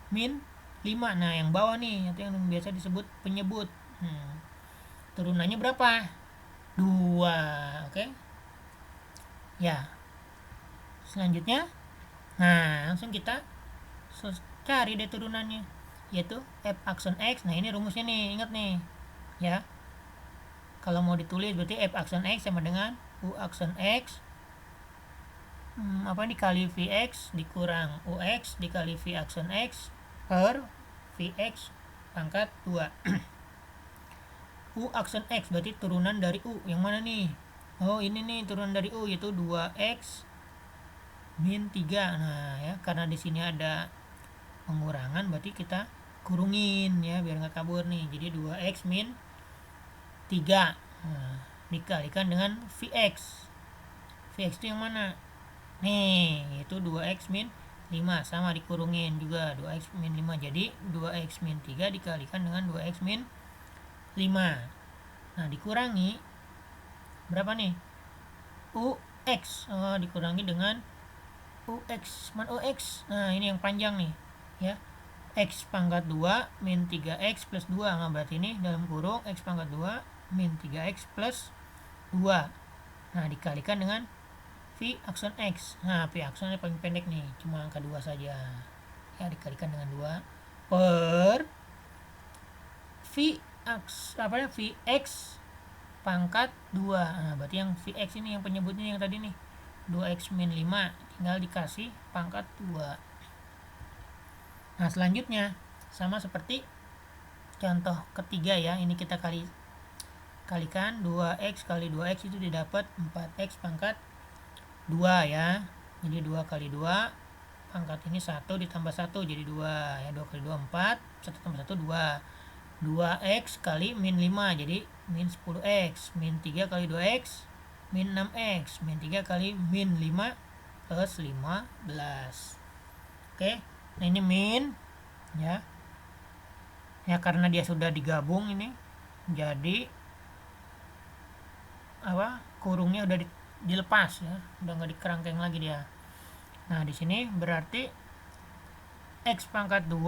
S1: min 5. Nah yang bawah nih itu yang biasa disebut penyebut. Turunannya berapa? 2. Oke. Ya. Selanjutnya, nah langsung kita cari deh turunannya, yaitu f aksen x. Nah ini rumusnya nih, ingat nih ya. Kalau mau ditulis berarti f aksen x sama dengan u aksen x dikali Vx dikurang Ux dikali V aksen X per Vx pangkat 2. U aksen X berarti turunan dari U. Yang mana nih? Oh ini nih turunan dari U, yaitu 2x min 3. Nah ya, karena di sini ada pengurangan berarti kita kurungin ya biar nggak kabur nih. Jadi 2x min 3 dikalikan dengan Vx. Vx itu yang mana? Nih, itu 2x min 5 sama dikurungin juga 2x min 5. Jadi 2x min 3 dikalikan dengan 2x min 5. Nah, dikurangi berapa nih? Ux. Dikurangi dengan Ux. Man Ux. Nah, ini yang panjang nih, ya. X pangkat 2 min 3x plus 2. Nah, berarti ini dalam kurung x pangkat 2 min 3x plus 2. Nah, dikalikan dengan V aksen X. Nah, V aksennya paling pendek nih, cuma angka 2 saja. Ya, dikalikan dengan 2 per Vx pangkat 2. Nah, berarti yang Vx ini yang penyebutnya yang tadi nih. 2x min 5 tinggal dikasih pangkat 2. Nah, selanjutnya sama seperti contoh ketiga ya. Ini kita kalikan 2x kali 2x itu didapat 4x pangkat 2 ya. Jadi 2 kali 2 pangkat ini 1 ditambah 1 jadi 2 ya. 2 kali 2 4, 1 tambah 1 2. 2x kali min 5 jadi min 10x. Min 3 kali 2x min 6x. Min 3 kali min 5 plus 15. Oke. Nah ini min ya. Ya karena dia sudah digabung ini jadi kurungnya udah dilepas ya, udah nggak dikerangkeng lagi dia. Nah di sini berarti x pangkat 2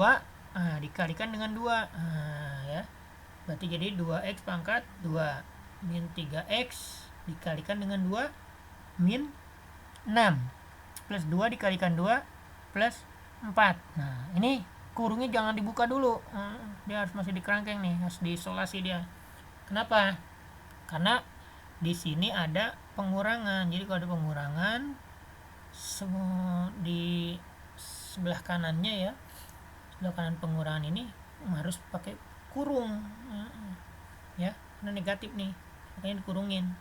S1: dikalikan dengan 2 ya, berarti jadi 2x pangkat 2 min 3x dikalikan dengan 2 min 6 plus 2 dikalikan 2 plus 4. Nah ini kurungnya jangan dibuka dulu, dia harus masih dikerangkeng nih, harus diisolasi dia. Kenapa? Karena di sini ada pengurangan. Jadi kalau ada pengurangan di sebelah kanannya ya, sebelah kanan pengurangan ini harus pakai kurung ya, karena negatif nih, makanya dikurungin.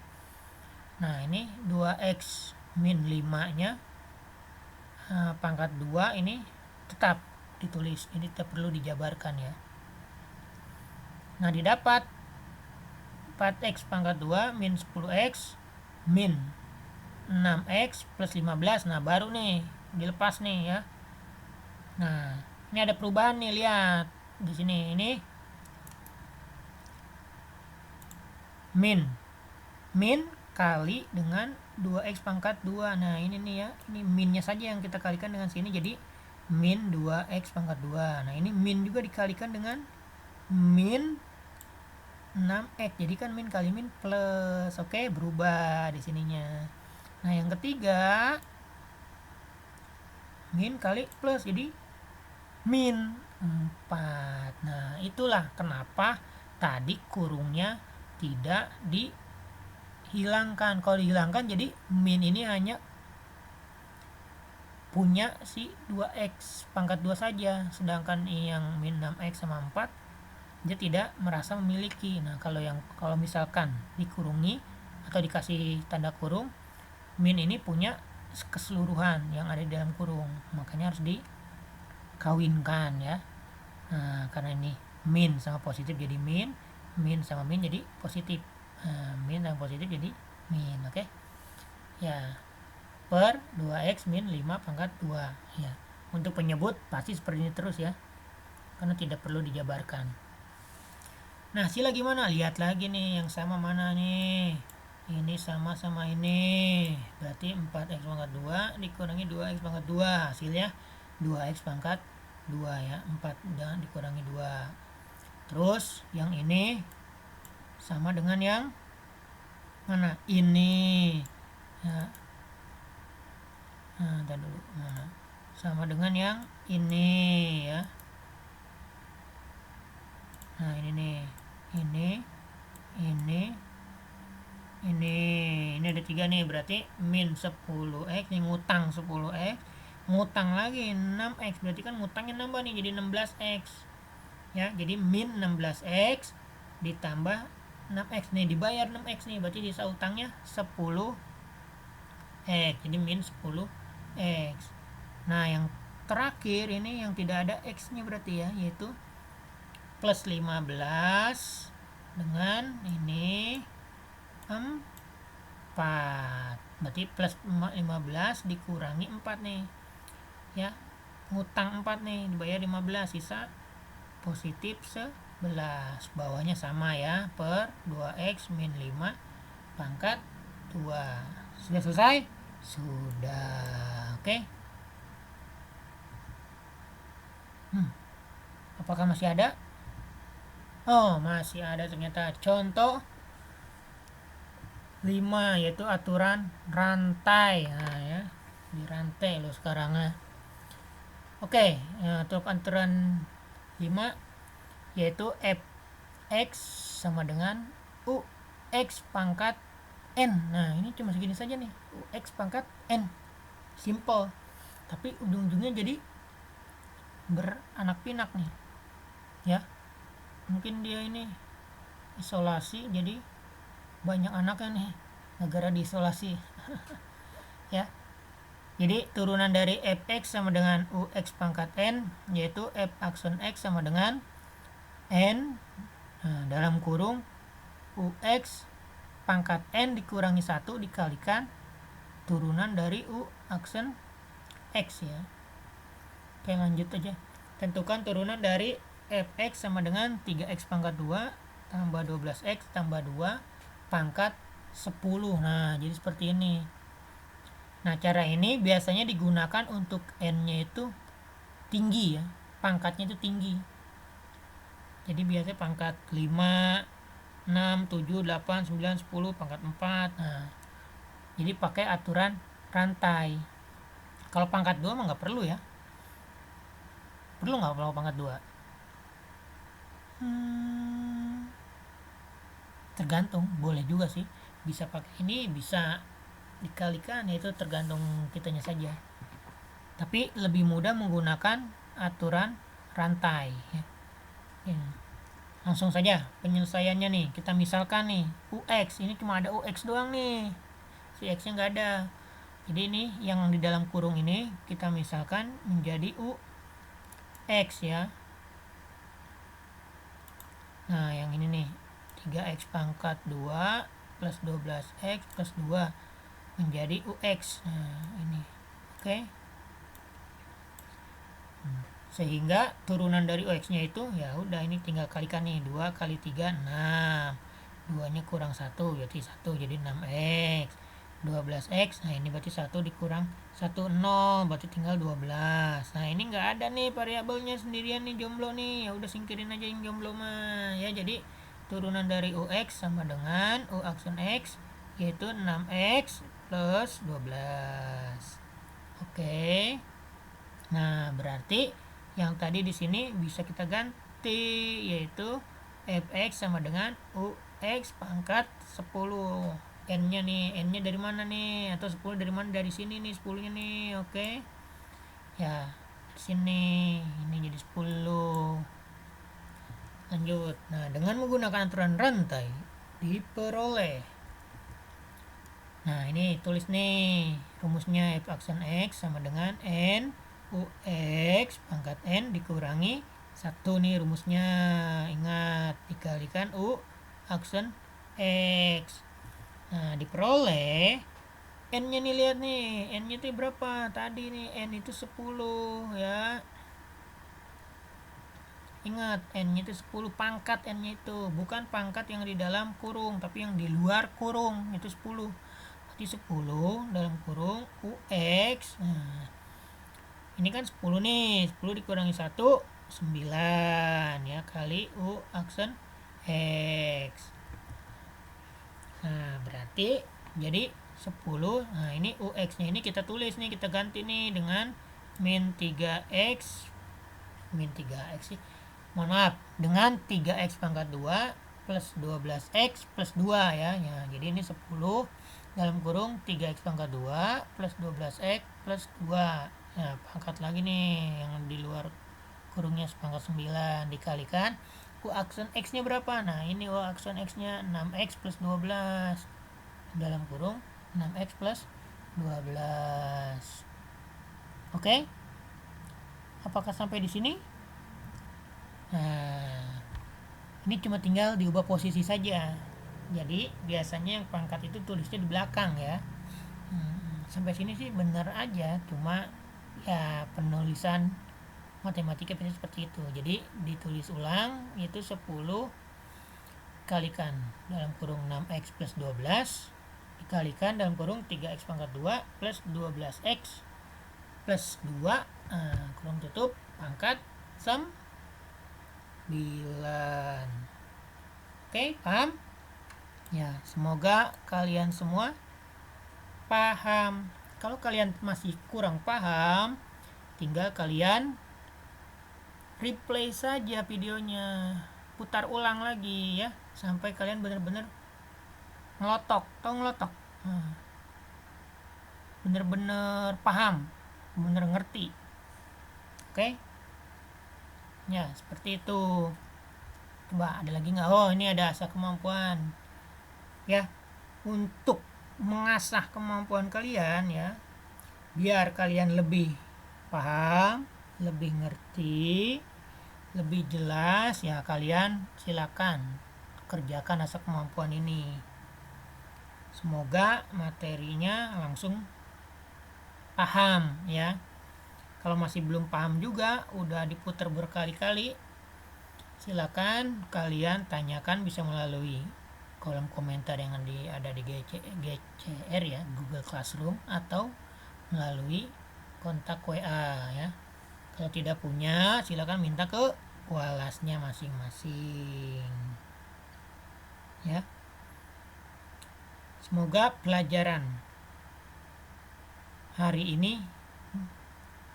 S1: Nah ini 2x min 5 nya pangkat 2 ini tetap ditulis, ini tidak perlu dijabarkan ya. Nah didapat 4x pangkat 2 min 10x min 6x plus 15. Nah baru nih dilepas nih ya. Nah ini ada perubahan nih, lihat di sini, ini min kali dengan 2x pangkat 2. Nah ini nih ya, ini minnya saja yang kita kalikan dengan sini jadi min 2x pangkat 2. Nah ini min juga dikalikan dengan min 6x, jadi kan min kali min plus. Oke, berubah di sininya. Nah yang ketiga min kali plus jadi min 4. Nah itulah kenapa tadi kurungnya tidak dihilangkan. Kalau dihilangkan jadi min ini hanya punya si 2x pangkat 2 saja, sedangkan yang min 6x sama 4 dia tidak merasa memiliki. Nah kalau misalkan dikurungi atau dikasih tanda kurung, min ini punya keseluruhan yang ada di dalam kurung, makanya harus dikawinkan ya. Nah karena ini min sama positif jadi min sama min jadi positif, min sama positif jadi min. Oke ya, per 2x min 5 pangkat 2 ya. Untuk penyebut pasti seperti ini terus ya, karena tidak perlu dijabarkan. Nah sila gimana? Lihat lagi nih yang sama mana nih ini sama ini, berarti 4x pangkat 2 dikurangi 2x pangkat 2, hasilnya 2x pangkat 2 ya, 4 dan dikurangi 2. Terus yang ini sama dengan yang mana? Ini ya. Nah, ntar dulu, mana? Sama dengan yang ini ya. Nah, ini nih. Ini ada 3 nih, berarti min 10x, nih ngutang 10x, ngutang lagi 6x, berarti kan ngutangnya nambah nih jadi 16x ya. Jadi min 16x ditambah 6x nih, dibayar 6x nih, berarti sisa utangnya 10x, jadi min 10x. Nah, yang terakhir ini yang tidak ada x nya berarti ya, yaitu plus 15 dengan ini 4, berarti plus 15 dikurangi 4 nih ya, ngutang 4 nih, dibayar 15, sisa positif 11, bawahnya sama ya, per 2x min 5 pangkat 2. Sudah selesai? Sudah. Oke. Apakah masih ada? Oh, masih ada ternyata. Contoh 5, yaitu aturan rantai. Nah ya, di rantai lo sekarang ya. Oke, untuk aturan 5 yaitu fx sama dengan ux pangkat n. Nah, ini cuma segini saja nih, ux pangkat n. Simple. Tapi ujung-ujungnya jadi beranak pinak nih. Ya. Mungkin dia ini isolasi, jadi banyak anaknya nih, negara diisolasi. Ya. Jadi turunan dari fx sama dengan ux pangkat n, yaitu f aksen x sama dengan n, nah, dalam kurung ux pangkat n dikurangi 1 dikalikan turunan dari u aksen x ya. Oke, lanjut aja. Tentukan turunan dari fx sama dengan 3x pangkat 2 tambah 12x tambah 2 pangkat 10. Nah, jadi seperti ini. Nah, cara ini biasanya digunakan untuk n-nya itu tinggi ya, pangkatnya itu tinggi. Jadi biasanya pangkat 5, 6, 7, 8, 9, 10, pangkat 4. Nah, jadi pakai aturan rantai. Kalau pangkat 2 mah nggak perlu ya. Perlu nggak kalau pangkat 2? Tergantung, boleh juga sih. Bisa pakai ini, bisa dikalikan, itu tergantung kitanya saja. Tapi lebih mudah menggunakan aturan rantai ya. Langsung saja penyelesaiannya nih, kita misalkan nih ux, ini cuma ada ux doang nih, si x nya nggak ada. Jadi ini yang di dalam kurung ini kita misalkan menjadi ux ya. Nah, yang ini nih 3x pangkat 2 plus 12x plus 2 menjadi ux. Nah, ini oke. Sehingga turunan dari ux nya itu ya udah, ini tinggal kalikan nih, 2 kali 3 6, 2 nya kurang 1 berarti 1, jadi 6x, 12x, nah ini berarti 1 dikurang 1 0, berarti tinggal 12. Nah, ini nggak ada nih variabelnya, sendirian nih, jomblo nih, ya udah singkirin aja yang jomblo mah ya. Jadi turunan dari ux sama dengan u aksen x, yaitu 6x plus 12. Oke. Nah, berarti yang tadi di sini bisa kita ganti, yaitu fx sama dengan ux pangkat 10. N-nya nih, N-nya dari mana nih? Atau 10 dari mana? Dari sini nih, 10-nya nih. Oke. Ya, di sini ini jadi 10. Lanjut. Nah, dengan menggunakan aturan rantai diperoleh. Nah, ini tulis nih rumusnya, f aksen x sama dengan n ux pangkat n dikurangi 1 nih rumusnya. Ingat, dikalikan u aksen x. Nah, diperoleh n-nya nih, lihat nih, n-nya itu berapa? Tadi nih n itu 10 ya. Ingat, N-nya itu 10, pangkat N-nya itu. Bukan pangkat yang di dalam kurung, tapi yang di luar kurung, itu 10. Berarti 10 dalam kurung UX. Nah, ini kan 10 nih. 10 dikurangi 1, 9. Ya, kali U aksen X. Nah, berarti jadi 10. Nah, ini UX-nya ini kita tulis nih, kita ganti nih dengan min 3X. Min 3X sih. Mohon maaf, dengan 3X pangkat 2 plus 12X plus 2 ya. Jadi ini 10 dalam kurung 3X pangkat 2 plus 12X plus 2. Nah, pangkat lagi nih yang di luar kurungnya sepangkat 9 dikalikan U aksen X nya berapa? Nah, ini U aksen X nya 6X plus 12 dalam kurung 6X plus 12. Oke? Apakah sampai di sini? Nah, ini cuma tinggal diubah posisi saja. Jadi biasanya yang pangkat itu tulisnya di belakang ya. Sampai sini sih benar aja, cuma ya penulisan matematika biasanya seperti itu. Jadi ditulis ulang, itu 10 kalikan dalam kurung 6X plus 12 dikalikan dalam kurung 3X pangkat 2 plus 12X plus 2, kurung tutup, pangkat 9. Oke, paham? Ya, semoga kalian semua paham. Kalau kalian masih kurang paham, tinggal kalian replay saja videonya, putar ulang lagi ya, sampai kalian benar-benar ngelotok, tau ngelotok, benar-benar paham, benar ngerti. Oke? Ya, seperti itu. Coba ada lagi nggak? Oh, ini ada asah kemampuan ya, untuk mengasah kemampuan kalian ya, biar kalian lebih paham, lebih ngerti, lebih jelas ya, kalian silakan kerjakan asah kemampuan ini. Semoga materinya langsung paham ya. Kalau masih belum paham juga, udah diputar berkali-kali, silakan kalian tanyakan, bisa melalui kolom komentar yang ada di GCR ya, Google Classroom, atau melalui kontak WA ya. Kalau tidak punya, silakan minta ke walasnya masing-masing ya. Semoga pelajaran hari ini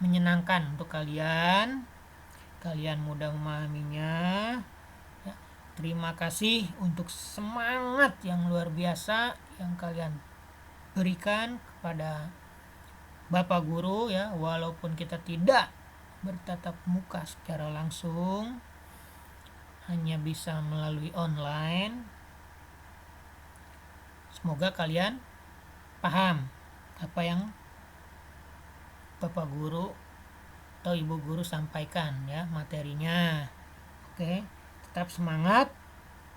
S1: menyenangkan untuk kalian mudah memahaminya ya. Terima kasih untuk semangat yang luar biasa yang kalian berikan kepada Bapak Guru ya, walaupun kita tidak bertatap muka secara langsung, hanya bisa melalui online. Semoga kalian paham apa yang Bapak Guru atau Ibu Guru sampaikan ya, materinya. Oke, tetap semangat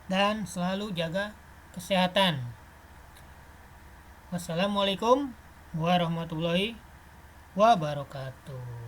S1: dan selalu jaga kesehatan. Wassalamualaikum warahmatullahi wabarakatuh.